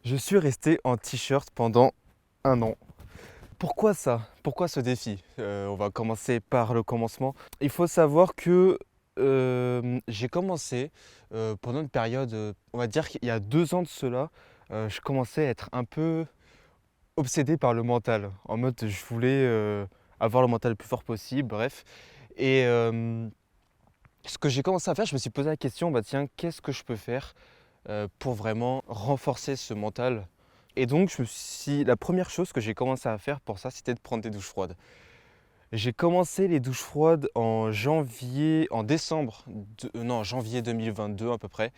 Je suis resté en t-shirt pendant un an. Pourquoi ça? Pourquoi ce défi? On va commencer par le commencement. Il faut savoir que j'ai commencé pendant une période, on va dire qu'il y a 2 ans de cela, je commençais à être un peu obsédé par le mental. En mode, je voulais avoir le mental le plus fort possible, bref. Et ce que j'ai commencé à faire, je me suis posé la question, bah tiens, qu'est-ce que je peux faire pour vraiment renforcer ce mental. Et donc, la première chose que j'ai commencé à faire pour ça, c'était de prendre des douches froides. J'ai commencé les douches froides en décembre, non, janvier 2022 à peu près.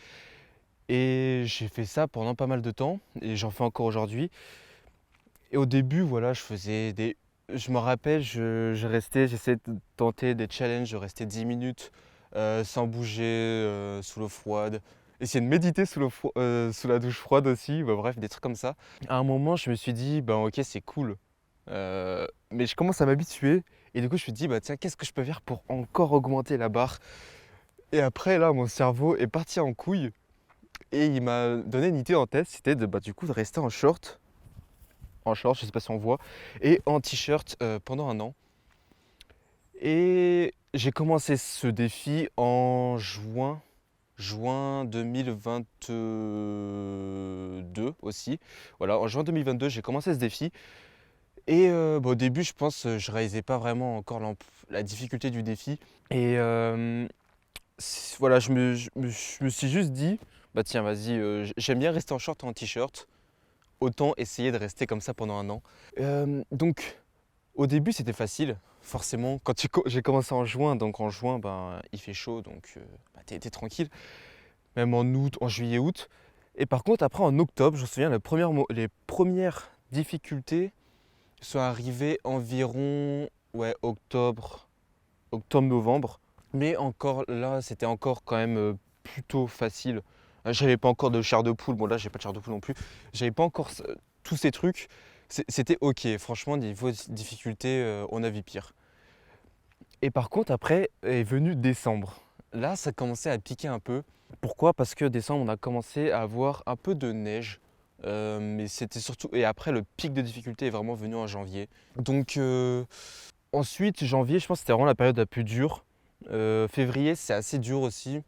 Et j'ai fait ça pendant pas mal de temps, et j'en fais encore aujourd'hui. Et au début, voilà, je me rappelle, j'essayais de tenter des challenges, de rester 10 minutes sans bouger sous l'eau froide. Essayer de méditer sous la douche froide aussi, bah, bref, des trucs comme ça. À un moment, je me suis dit, ben ok, c'est cool. Mais je commence à m'habituer. Et du coup, je me suis dit, bah tiens, qu'est-ce que je peux faire pour encore augmenter la barre? Et après, là, mon cerveau est parti en couille. Et il m'a donné une idée en tête, c'était du coup, de rester en short, je sais pas si on voit, et en t-shirt pendant un an. Et j'ai commencé ce défi en juin 2022 aussi. Voilà, en juin 2022, j'ai commencé ce défi. Et au début, je pense, je réalisais pas vraiment encore la difficulté du défi. Et voilà, je me suis juste dit, bah tiens, vas-y, j'aime bien rester en short ou en t-shirt. Autant essayer de rester comme ça pendant un an. Donc, au début, c'était facile. Forcément, j'ai commencé en juin, donc en juin, ben, il fait chaud, donc t'es tranquille. Même en août, en juillet, août. Et par contre, après, en octobre, je me souviens, les premières difficultés sont arrivées environ ouais, octobre-novembre. Mais encore là, c'était encore quand même plutôt facile. J'avais pas encore de chair de poule. Bon, là, j'ai pas de chair de poule non plus. J'avais pas encore tous ces trucs. C'était ok. Franchement, niveau difficulté, on a vu pire. Et par contre, après est venu décembre. Là, ça commençait à piquer un peu. Pourquoi? Parce que décembre, on a commencé à avoir un peu de neige. Mais c'était surtout. Et après, le pic de difficulté est vraiment venu en janvier. Donc, ensuite, janvier, je pense que c'était vraiment la période la plus dure. Février, c'est assez dur aussi.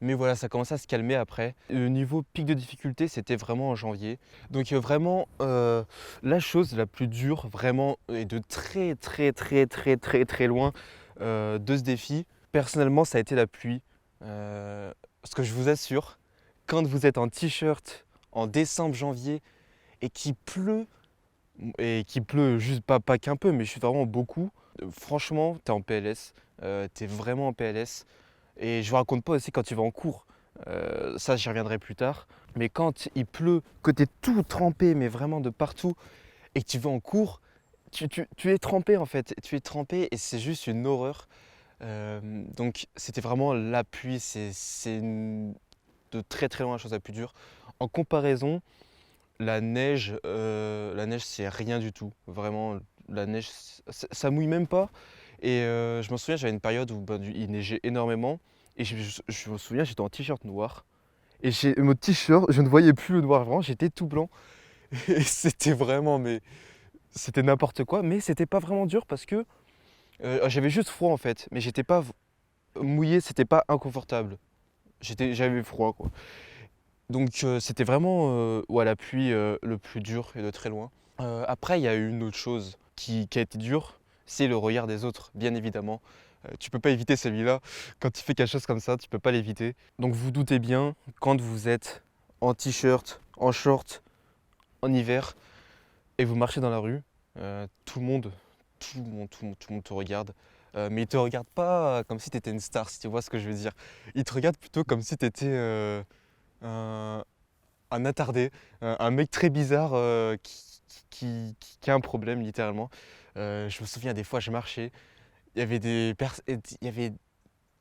Mais voilà, ça commençait à se calmer après. Le niveau pic de difficulté, c'était vraiment en janvier. Donc vraiment, la chose la plus dure, vraiment, et de très très très très très très loin de ce défi, personnellement, ça a été la pluie. Parce que je vous assure, quand vous êtes en t-shirt en décembre, janvier, et qu'il pleut juste pas qu'un peu, mais je suis vraiment beaucoup, franchement, t'es en PLS. T'es vraiment en PLS. Et je vous raconte pas aussi quand tu vas en cours. Ça, j'y reviendrai plus tard. Mais quand il pleut, que tu es tout trempé, mais vraiment de partout, et que tu vas en cours, tu es trempé en fait. Tu es trempé et c'est juste une horreur. Donc, c'était vraiment la pluie. De très très loin la chose la plus dure. En comparaison, la neige, c'est rien du tout. Vraiment, la neige, ça mouille même pas. Et je me souviens, j'avais une période où il neigeait énormément. Et je me souviens, j'étais en t-shirt noir. Et mon t-shirt, je ne voyais plus le noir. Vraiment, j'étais tout blanc. Et c'était vraiment, mais c'était n'importe quoi. Mais c'était pas vraiment dur parce que j'avais juste froid en fait. Mais j'étais pas mouillé, c'était pas inconfortable. J'avais froid quoi. Donc c'était vraiment ouais, la pluie le plus dur et de très loin. Après, il y a eu une autre chose qui a été dure, c'est le regard des autres, bien évidemment. Tu peux pas éviter celui-là. Quand tu fais quelque chose comme ça, tu peux pas l'éviter. Donc vous doutez bien, quand vous êtes en t-shirt, en short, en hiver, et vous marchez dans la rue, tout le monde, tout le monde, tout le monde, tout le monde te regarde. Mais ils te regardent pas comme si tu étais une star, si tu vois ce que je veux dire. Ils te regardent plutôt comme si tu étais un, un attardé, un mec très bizarre qui a un problème littéralement. Je me souviens des fois, je marchais, il y avait des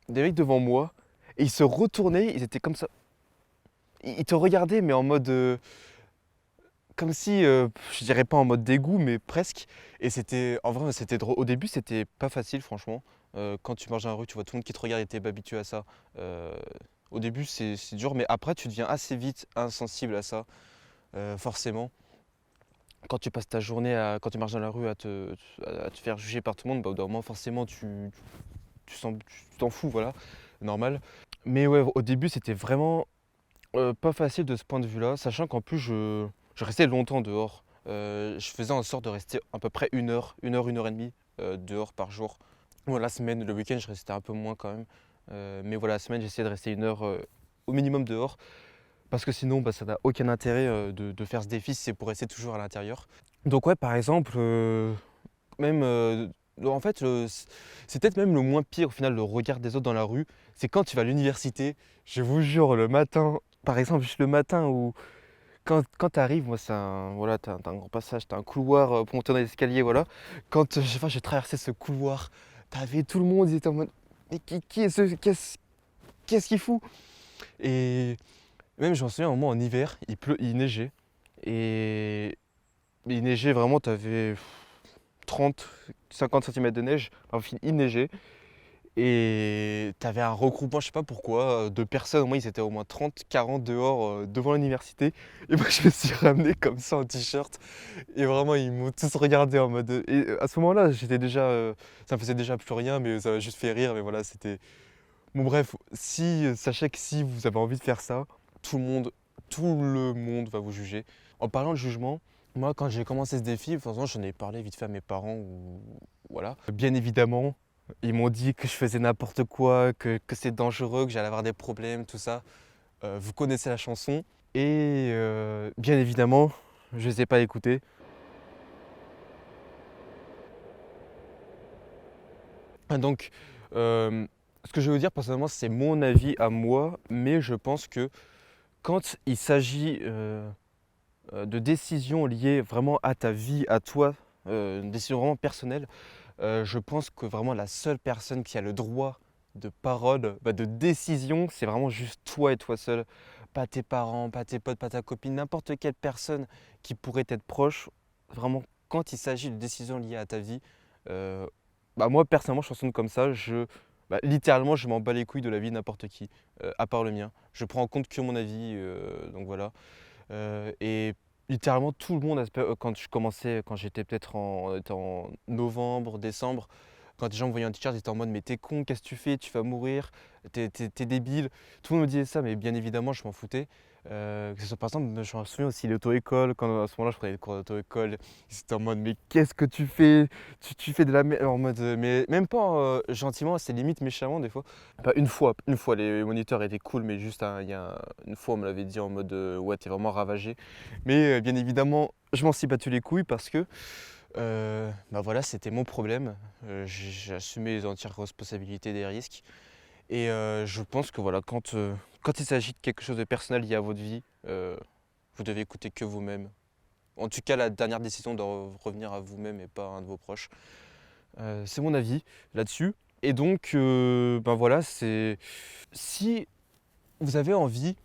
mecs devant moi et ils se retournaient, ils étaient comme ça. Ils te regardaient, mais en mode. Comme si, je dirais pas en mode dégoût, mais presque. Et c'était. En vrai, c'était drôle. Au début, c'était pas facile, franchement. Quand tu marches dans la rue, tu vois tout le monde qui te regarde et t'es pas habitué à ça. Au début, c'est dur, mais après, tu deviens assez vite insensible à ça. forcément. Quand tu passes ta journée, quand tu marches dans la rue à te faire juger par tout le monde, bah, au bout d'un moment, forcément, tu t'en fous, voilà, normal. Mais ouais, au début, c'était vraiment pas facile de ce point de vue-là, sachant qu'en plus, je restais longtemps dehors. Je faisais en sorte de rester à peu près une heure et demie dehors par jour. Bon, la semaine, le week-end, je restais un peu moins quand même. Mais voilà, la semaine, j'essayais de rester une heure au minimum dehors. Parce que sinon, bah, ça n'a aucun intérêt de faire ce défi si c'est pour rester toujours à l'intérieur. Donc ouais, par exemple, même, en fait, c'est peut-être même le moins pire au final, le regard des autres dans la rue. C'est quand tu vas à l'université, je vous jure, le matin, par exemple, juste le matin où quand tu arrives, moi, voilà, t'as un grand passage, t'as un couloir pour monter dans les escaliers, voilà. Quand enfin, j'ai traversé ce couloir, t'avais tout le monde, ils étaient en mode, mais qui est qu'est-ce qu'il fout? Et même, je m'en souviens, un moment en hiver, il neigeait. Et il neigeait vraiment, t'avais 30, 50 centimètres de neige. Enfin, il neigeait. Et t'avais un regroupement, je sais pas pourquoi, de personnes. Au moins, ils étaient au moins 30, 40 dehors devant l'université. Et moi, je me suis ramené comme ça en t-shirt. Et vraiment, ils m'ont tous regardé en mode. Et à ce moment-là, j'étais déjà. Ça me faisait déjà plus rien, mais ça m'a juste fait rire. Mais voilà, c'était. Bon, bref, sachez que si vous avez envie de faire ça, tout le monde, tout le monde va vous juger. En parlant de jugement, moi, quand j'ai commencé ce défi, de toute façon, j'en ai parlé vite fait à mes parents. Voilà. Bien évidemment, ils m'ont dit que je faisais n'importe quoi, que c'est dangereux, que j'allais avoir des problèmes, tout ça. Vous connaissez la chanson. Et bien évidemment, je ne les ai pas écoutés. Donc, ce que je veux dire personnellement, c'est mon avis à moi, mais je pense que quand il s'agit de décisions liées vraiment à ta vie, à toi, une décision vraiment personnelle, je pense que vraiment la seule personne qui a le droit de parole, bah, de décision, c'est vraiment juste toi et toi seul. Pas tes parents, pas tes potes, pas ta copine, n'importe quelle personne qui pourrait être proche. Vraiment, quand il s'agit de décisions liées à ta vie, euh, bah, moi personnellement, je fonctionne comme ça. Littéralement, je m'en bats les couilles de la vie de n'importe qui, à part le mien. Je prends en compte que mon avis, donc voilà. Et littéralement tout le monde, quand je commençais, quand j'étais peut-être on était en novembre, décembre, quand les gens me voyaient un t-shirt, ils étaient en mode mais t'es con, qu'est-ce que tu fais? Tu vas mourir, t'es débile. Tout le monde me disait ça, mais bien évidemment je m'en foutais. Que ce soit par exemple, je me souviens aussi l'auto-école, quand à ce moment-là je prenais des cours d'auto-école, ils étaient en mode mais qu'est-ce que tu fais? Tu fais de la merde, en mode mais même pas gentiment, c'est limite méchamment des fois. Bah, une fois, les moniteurs étaient cool, mais juste une fois, on me l'avait dit en mode ouais, t'es vraiment ravagé. Mais bien évidemment, je m'en suis battu les couilles parce que bah voilà, c'était mon problème. J'ai assumé les entières responsabilités des risques. Et je pense que voilà, quand il s'agit de quelque chose de personnel lié à votre vie, vous devez écouter que vous-même. En tout cas, la dernière décision doit revenir à vous-même et pas à un de vos proches. C'est mon avis là-dessus. Et donc, ben voilà, si vous avez envie,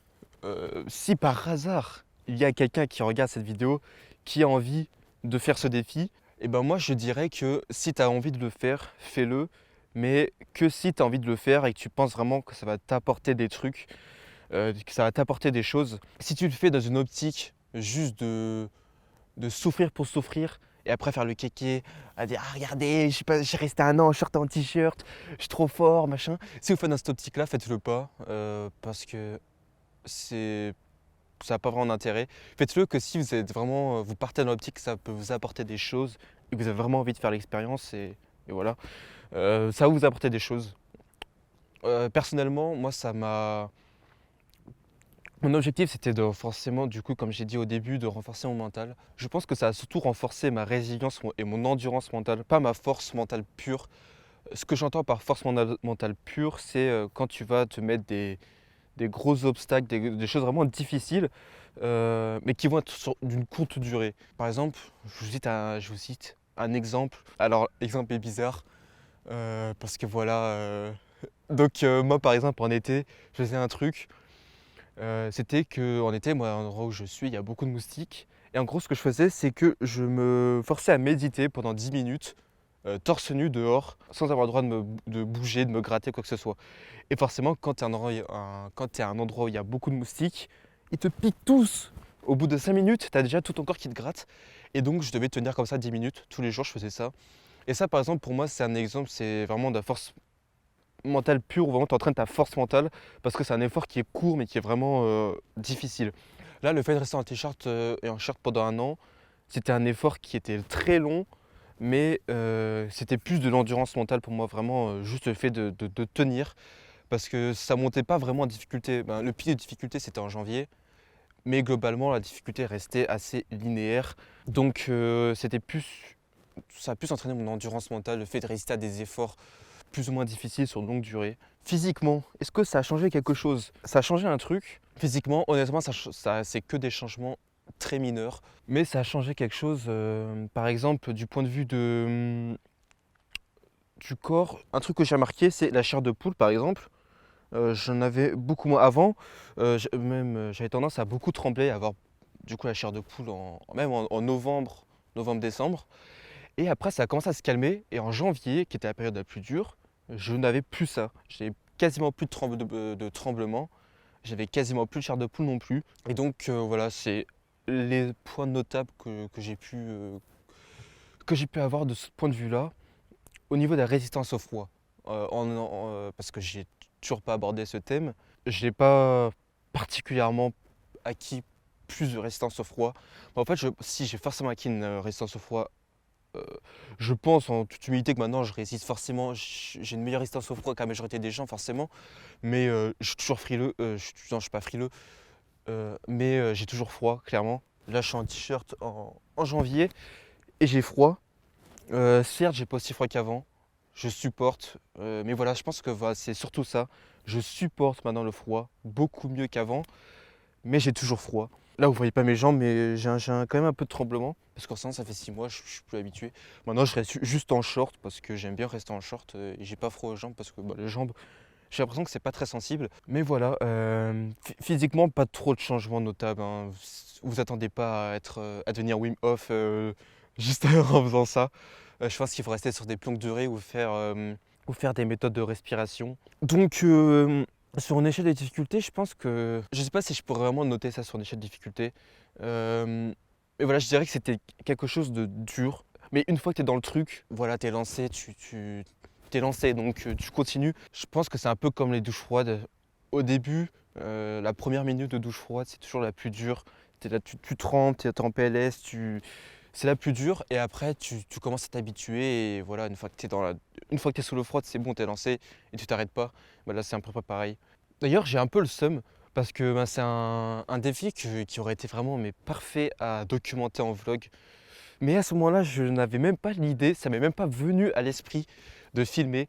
si par hasard il y a quelqu'un qui regarde cette vidéo, qui a envie de faire ce défi, et ben moi je dirais que si tu as envie de le faire, fais-le, mais que si tu as envie de le faire et que tu penses vraiment que ça va t'apporter des trucs, que ça va t'apporter des choses. Si tu le fais dans une optique juste de souffrir pour souffrir et après faire le kéké, à dire ah regardez, je sais pas, j'ai resté un an en short en t-shirt, je suis trop fort, machin. Si vous faites dans cette optique-là, faites-le pas parce que c'est ça n'a pas vraiment d'intérêt. Faites-le que si vous êtes vraiment, vous partez dans l'optique que ça peut vous apporter des choses et que vous avez vraiment envie de faire l'expérience et voilà, ça va vous apporter des choses. Personnellement, moi ça m'a mon objectif, c'était de forcément, du coup, comme j'ai dit au début, de renforcer mon mental. Je pense que ça a surtout renforcé ma résilience et mon endurance mentale, pas ma force mentale pure. Ce que j'entends par force mentale pure, c'est quand tu vas te mettre des gros obstacles, des choses vraiment difficiles, mais qui vont être d'une courte durée. Par exemple, je vous cite un exemple. Alors, l'exemple est bizarre, parce que voilà. Donc, moi, par exemple, en été, je faisais un truc. C'était qu'en été, moi, à l'endroit où je suis, il y a beaucoup de moustiques. Et en gros, ce que je faisais, c'est que je me forçais à méditer pendant 10 minutes, torse nu dehors, sans avoir le droit de bouger, de me gratter, quoi que ce soit. Et forcément, quand tu es à un endroit où il y a beaucoup de moustiques, ils te piquent tous au bout de 5 minutes, tu as déjà tout ton corps qui te gratte. Et donc, je devais tenir comme ça 10 minutes. Tous les jours, je faisais ça. Et ça, par exemple, pour moi, c'est un exemple, c'est vraiment de la force mentale pure, où vraiment tu entraînes ta force mentale, parce que c'est un effort qui est court, mais qui est vraiment difficile. Là, le fait de rester en t-shirt et en shirt pendant un an, c'était un effort qui était très long, mais c'était plus de l'endurance mentale pour moi, vraiment juste le fait de tenir, parce que ça montait pas vraiment en difficulté. Ben, le pic de difficulté, c'était en janvier, mais globalement, la difficulté restait assez linéaire. Donc, ça a plus entraîné mon endurance mentale, le fait de résister à des efforts plus ou moins difficiles sur de longue durée. Physiquement, est-ce que ça a changé quelque chose? Ça a changé un truc. Physiquement, honnêtement, c'est que des changements très mineurs. Mais ça a changé quelque chose, par exemple, du point de vue du corps. Un truc que j'ai remarqué, c'est la chair de poule, par exemple. J'en avais beaucoup moins avant. J'avais tendance à beaucoup trembler, à avoir du coup la chair de poule même en novembre, novembre-décembre. Et après, ça a commencé à se calmer. Et en janvier, qui était la période la plus dure, je n'avais plus ça. J'avais quasiment plus de tremblement. J'avais quasiment plus de chair de poule non plus. Et donc voilà, c'est les points notables que j'ai pu avoir de ce point de vue-là. Au niveau de la résistance au froid, parce que j'ai toujours pas abordé ce thème, je n'ai pas particulièrement acquis plus de résistance au froid. En fait, si j'ai forcément acquis une résistance au froid, euh, je pense en toute humilité que maintenant je résiste forcément, j'ai une meilleure résistance au froid que la majorité des gens forcément, mais je suis toujours frileux, non je suis pas frileux, mais j'ai toujours froid clairement. Là je suis en t-shirt en janvier et j'ai froid. Certes, j'ai pas aussi froid qu'avant, je supporte, mais voilà, je pense que voilà, c'est surtout ça. Je supporte maintenant le froid beaucoup mieux qu'avant, mais j'ai toujours froid. Là, vous voyez pas mes jambes, mais quand même un peu de tremblement, parce qu'en ce moment, ça fait 6 mois, je suis plus habitué. Maintenant, je reste juste en short, parce que j'aime bien rester en short, et j'ai pas froid aux jambes, parce que bah, les jambes, j'ai l'impression que c'est pas très sensible. Mais voilà, physiquement, pas trop de changements notables, hein. Vous attendez pas à devenir Wim Hof juste en faisant ça. Je pense qu'il faut rester sur des longues durées ou faire des méthodes de respiration. Donc, sur une échelle de difficulté, je pense que. Je sais pas si je pourrais vraiment noter ça sur une échelle de difficulté. Mais voilà, je dirais que c'était quelque chose de dur. Mais une fois que tu es dans le truc, voilà, tu es lancé, t'es lancé, donc tu continues. Je pense que c'est un peu comme les douches froides. Au début, la première minute de douche froide, c'est toujours la plus dure. T'es là, tu trembles, tu es en PLS, c'est la plus dure. Et après, tu commences à t'habituer. Et voilà, une fois que tu es sous l'eau froide, c'est bon, tu es lancé et tu t'arrêtes pas. Bah, là, c'est un peu pas pareil. D'ailleurs, j'ai un peu le seum parce que bah, c'est un défi qui aurait été vraiment mais parfait à documenter en vlog. Mais à ce moment-là, je n'avais même pas l'idée, ça m'est même pas venu à l'esprit de filmer,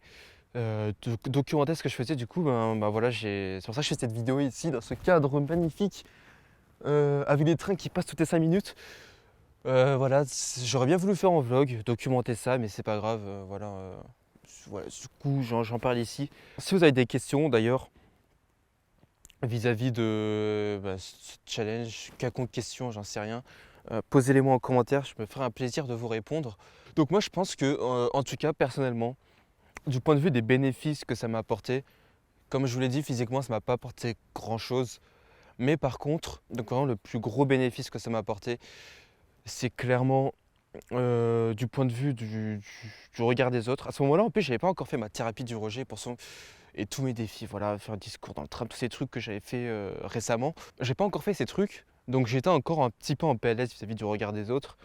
de documenter ce que je faisais. Du coup, voilà, c'est pour ça que je fais cette vidéo ici, dans ce cadre magnifique, avec des trains qui passent toutes les 5 minutes. Voilà, j'aurais bien voulu faire en vlog, documenter ça, mais c'est pas grave. Voilà, du coup, j'en parle ici. Si vous avez des questions d'ailleurs, vis-à-vis de ce challenge, quelconque question, j'en sais rien, posez-les-moi en commentaire, je me ferai un plaisir de vous répondre. Donc moi je pense que, en tout cas personnellement, du point de vue des bénéfices que ça m'a apporté, comme je vous l'ai dit, physiquement ça m'a pas apporté grand-chose. Mais par contre, donc vraiment le plus gros bénéfice que ça m'a apporté, c'est clairement du point de vue du regard des autres. À ce moment-là, en plus, j'avais pas encore fait ma thérapie du rejet et tous mes défis, voilà, faire un discours dans le tram, tous ces trucs que j'avais fait récemment. J'ai pas encore fait ces trucs, donc j'étais encore un petit peu en PLS vis-à-vis du regard des autres.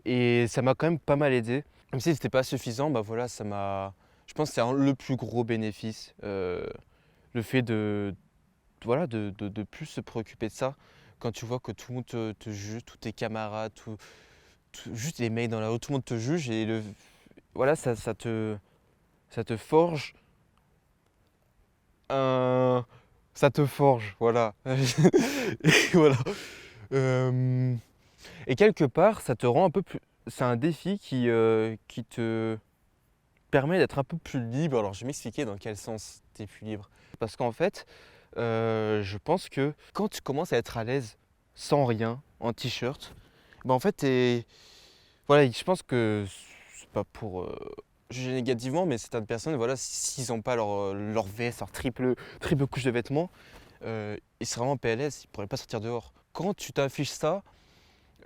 Et ça m'a quand même pas mal aidé. Même si c'était pas suffisant, bah voilà, ça m'a. Je pense que c'est le plus gros bénéfice. Le fait voilà, de plus se préoccuper de ça. Quand tu vois que tout le monde te juge, tous tes camarades, juste les mecs dans la rue, tout le monde te juge et voilà, ça te forge un. Ça te forge, voilà. Et voilà. Euh, Et quelque part, ça te rend un peu plus. C'est un défi qui te permet d'être un peu plus libre. Alors, je vais m'expliquer dans quel sens tu es plus libre. Parce qu'en fait, je pense que quand tu commences à être à l'aise sans rien, en t-shirt, ben en fait, voilà, je pense que c'est pas pour juger négativement, mais certaines personnes, voilà, s'ils n'ont pas leur veste, leur triple couche de vêtements, ils seraient vraiment PLS, ils ne pourraient pas sortir dehors. quand tu t'affiches ça,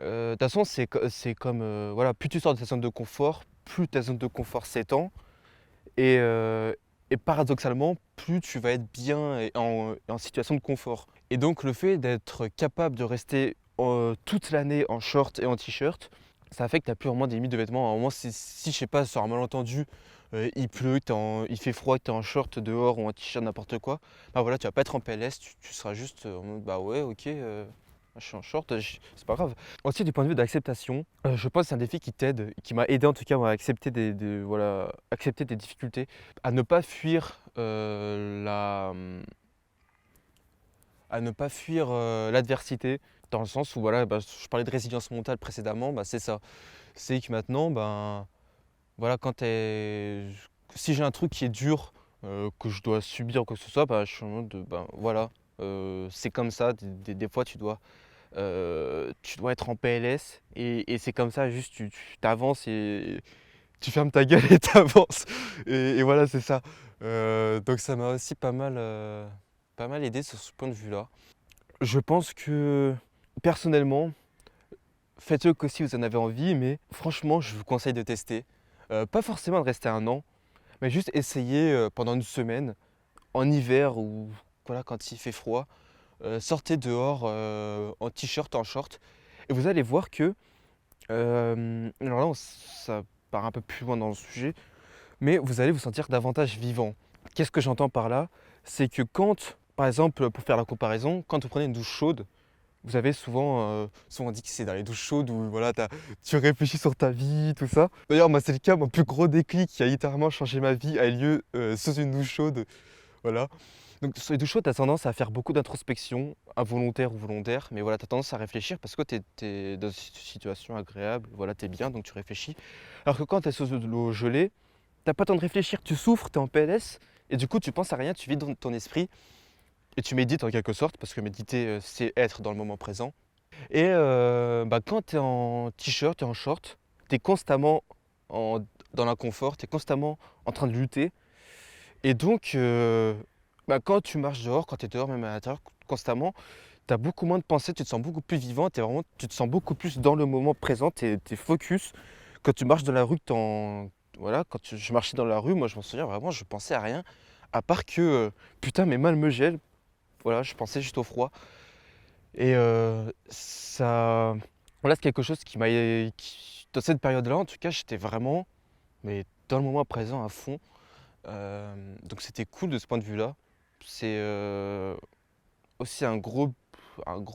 de toute façon, c'est comme, voilà, plus tu sors de ta zone de confort, plus ta zone de confort s'étend et paradoxalement, plus tu vas être bien et en situation de confort. Et donc le fait d'être capable de rester, toute l'année en short et en t-shirt, ça fait que tu as plus vraiment des limites de vêtements. À un moment, si je sais pas, sur un malentendu, il pleut, il fait froid, tu es en short dehors ou en t-shirt, n'importe quoi, bah voilà, tu vas pas être en PLS, tu seras juste, en mode: «Bah ouais, OK, je suis en short, c'est pas grave». Aussi du point de vue d'acceptation, je pense que c'est un défi qui t'aide, qui m'a aidé en tout cas moi à accepter voilà, accepter des difficultés, à ne pas fuir, à ne pas fuir, l'adversité, dans le sens où voilà, bah, je parlais de résilience mentale précédemment, bah, c'est ça. C'est que maintenant, ben, voilà, si j'ai un truc qui est dur, que je dois subir ou quoi que ce soit, bah, je suis en mode de, ben, voilà, c'est comme ça, des fois tu dois être en PLS et c'est comme ça, juste tu avances et tu fermes ta gueule et tu avances et voilà, c'est ça. Donc ça m'a aussi pas mal aidé sur ce point de vue-là. Je pense que personnellement, faites-le que si vous en avez envie, mais franchement, je vous conseille de tester. Pas forcément de rester un an, mais juste essayer pendant une semaine, en hiver ou voilà, quand il fait froid, sortez dehors en t-shirt, en short, et vous allez voir que, alors là, ça part un peu plus loin dans le sujet, mais vous allez vous sentir davantage vivant. Qu'est-ce que j'entends par là? C'est que quand, par exemple, pour faire la comparaison, quand vous prenez une douche chaude, vous avez souvent dit que c'est dans les douches chaudes où voilà, tu réfléchis sur ta vie, tout ça. D'ailleurs, moi, c'est le cas, mon plus gros déclic qui a littéralement changé ma vie a eu lieu sous une douche chaude. Voilà. Donc, sur les douches chaudes, tu as tendance à faire beaucoup d'introspection, involontaire ou volontaire, mais voilà, tu as tendance à réfléchir parce que tu es dans une situation agréable, voilà, tu es bien, donc tu réfléchis. Alors que quand tu es sous de l'eau gelée, t'as pas le temps de réfléchir, tu souffres, tu es en PLS, et du coup, tu penses à rien, tu vides ton esprit. Et tu médites en quelque sorte, parce que méditer, c'est être dans le moment présent. Et bah, quand tu es en t-shirt et en short, tu es constamment dans l'inconfort, tu es constamment en train de lutter. Et donc, bah, quand tu marches dehors, quand tu es dehors, même à l'intérieur, constamment, tu as beaucoup moins de pensées, tu te sens beaucoup plus vivant, tu te sens beaucoup plus dans le moment présent, tu es focus. Quand tu marches dans la rue, voilà, je marchais dans la rue, moi je m'en souviens vraiment, je pensais à rien, à part que, putain, mes mains me gèlent. Voilà, je pensais juste au froid et ça voilà, c'est quelque chose dans cette période-là, en tout cas, j'étais vraiment, mais dans le moment présent à fond, donc c'était cool de ce point de vue-là. C'est, aussi un gros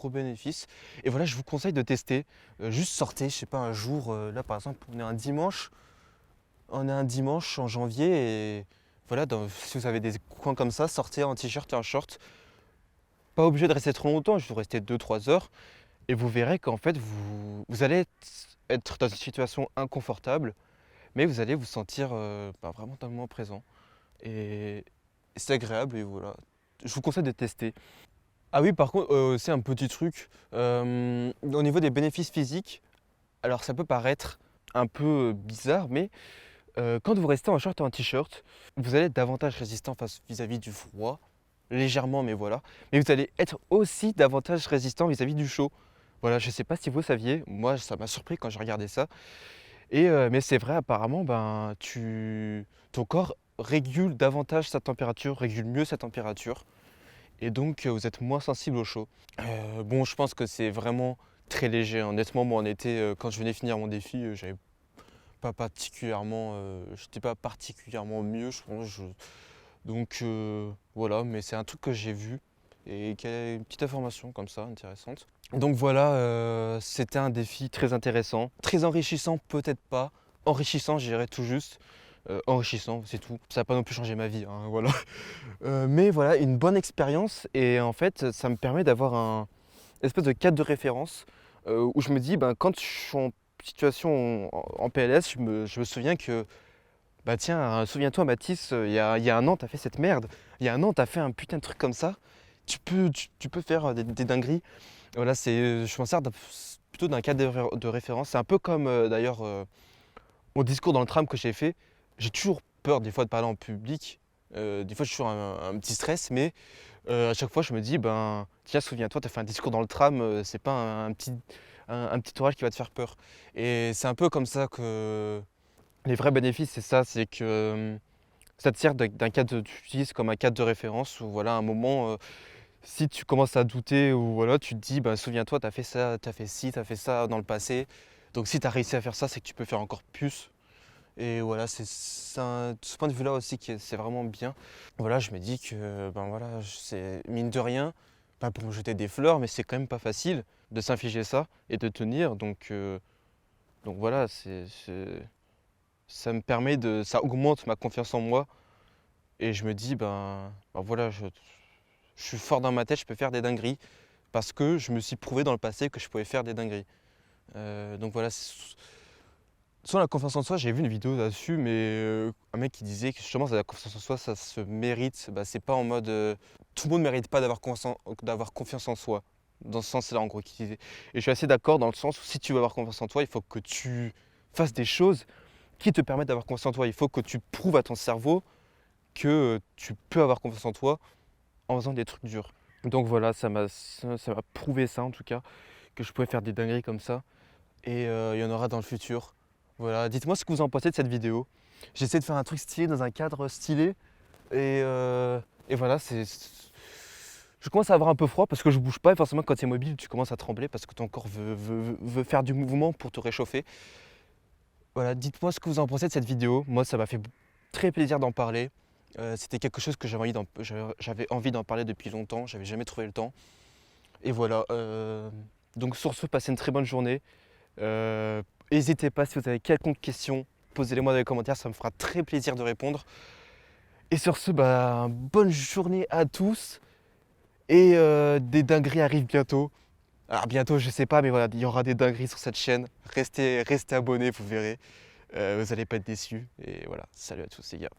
bénéfice et voilà, je vous conseille de tester, juste sortez, je sais pas, un jour, là, par exemple, on est un dimanche en janvier et voilà, si vous avez des coins comme ça, sortez en t-shirt et en short. Pas obligé de rester trop longtemps, je vais rester 2 3 heures et vous verrez qu'en fait vous allez être dans une situation inconfortable, mais vous allez vous sentir, bah, vraiment dans le moment présent et c'est agréable et voilà. Je vous conseille de tester. Ah oui, par contre, aussi un petit truc, au niveau des bénéfices physiques, alors ça peut paraître un peu bizarre, mais quand vous restez en short et en t-shirt, vous allez être davantage résistant vis-à-vis du froid, légèrement, mais voilà. Mais vous allez être aussi davantage résistant vis-à-vis du chaud. Voilà, je ne sais pas si vous saviez, moi ça m'a surpris quand j'ai regardé ça. Mais c'est vrai, apparemment, ben, ton corps régule davantage sa température, régule mieux sa température. Et donc vous êtes moins sensible au chaud. Bon, je pense que c'est vraiment très léger, hein. Honnêtement, moi en été, quand je venais finir mon défi, j'étais pas particulièrement mieux, je pense. Donc voilà, mais c'est un truc que j'ai vu et qui a une petite information comme ça, intéressante. Donc voilà, c'était un défi très intéressant, très enrichissant peut-être pas, enrichissant je dirais tout juste, enrichissant c'est tout. Ça n'a pas non plus changé ma vie, hein, voilà. Mais voilà, une bonne expérience et en fait ça me permet d'avoir un espèce de cadre de référence où je me dis, ben, quand je suis en situation en PLS, je me souviens que bah tiens, souviens-toi Mathis, il y a un an, t'as fait cette merde. Il y a un an, t'as fait un putain de truc comme ça. Tu peux faire des dingueries. Voilà, je m'en sers plutôt d'un cadre de référence. C'est un peu comme d'ailleurs au discours dans le tram que j'ai fait. J'ai toujours peur des fois de parler en public. Des fois, j'ai toujours un petit stress, mais À chaque fois je me dis, ben, tiens, souviens-toi, tu as fait un discours dans le tram, c'est pas un petit orage qui va te faire peur. Et c'est un peu comme ça que les vrais bénéfices, c'est ça, c'est que ça te sert d'un cadre, tu utilises comme un cadre de référence où voilà, à un moment, si tu commences à douter ou voilà, tu te dis, bah, souviens-toi, tu as fait ça, tu as fait ci, tu as fait ça dans le passé. Donc si tu as réussi à faire ça, c'est que tu peux faire encore plus. Et voilà, de ce point de vue-là aussi, c'est vraiment bien. Voilà, je me dis que, ben voilà, c'est mine de rien, pas pour me jeter des fleurs, mais c'est quand même pas facile de s'infliger ça et de tenir. Donc voilà, ça me permet ça augmente ma confiance en moi. Et je me dis, ben voilà, je suis fort dans ma tête, je peux faire des dingueries. Parce que je me suis prouvé dans le passé que je pouvais faire des dingueries. Donc voilà, sur la confiance en soi, j'ai vu une vidéo là-dessus, mais un mec qui disait que justement la confiance en soi, ça se mérite. Bah, c'est pas en mode tout le monde ne mérite pas d'avoir confiance en soi. Dans ce sens-là, en gros, qu'il disait. Et je suis assez d'accord dans le sens où si tu veux avoir confiance en toi, il faut que tu fasses des choses qui te permettent d'avoir confiance en toi. Il faut que tu prouves à ton cerveau que tu peux avoir confiance en toi en faisant des trucs durs. Donc voilà, ça m'a prouvé ça en tout cas, que je pouvais faire des dingueries comme ça. Et il y en aura dans le futur. Voilà, dites-moi ce que vous en pensez de cette vidéo. J'essaie de faire un truc stylé dans un cadre stylé. Et, euh, et voilà, je commence à avoir un peu froid parce que je bouge pas. Et forcément, quand tu es mobile, tu commences à trembler parce que ton corps veut faire du mouvement pour te réchauffer. Voilà, dites-moi ce que vous en pensez de cette vidéo. Moi, ça m'a fait très plaisir d'en parler. C'était quelque chose que j'avais envie d'en parler depuis longtemps. J'avais jamais trouvé le temps. Et voilà. Donc sur ce, passez une très bonne journée. N'hésitez pas si vous avez quelconque question, posez-les-moi dans les commentaires, ça me fera très plaisir de répondre. Et sur ce, bonne journée à tous. Et des dingueries arrivent bientôt. Alors bientôt, je sais pas, mais voilà, il y aura des dingueries sur cette chaîne. Restez abonnés, vous verrez. Vous n'allez pas être déçus. Et voilà, salut à tous les gars.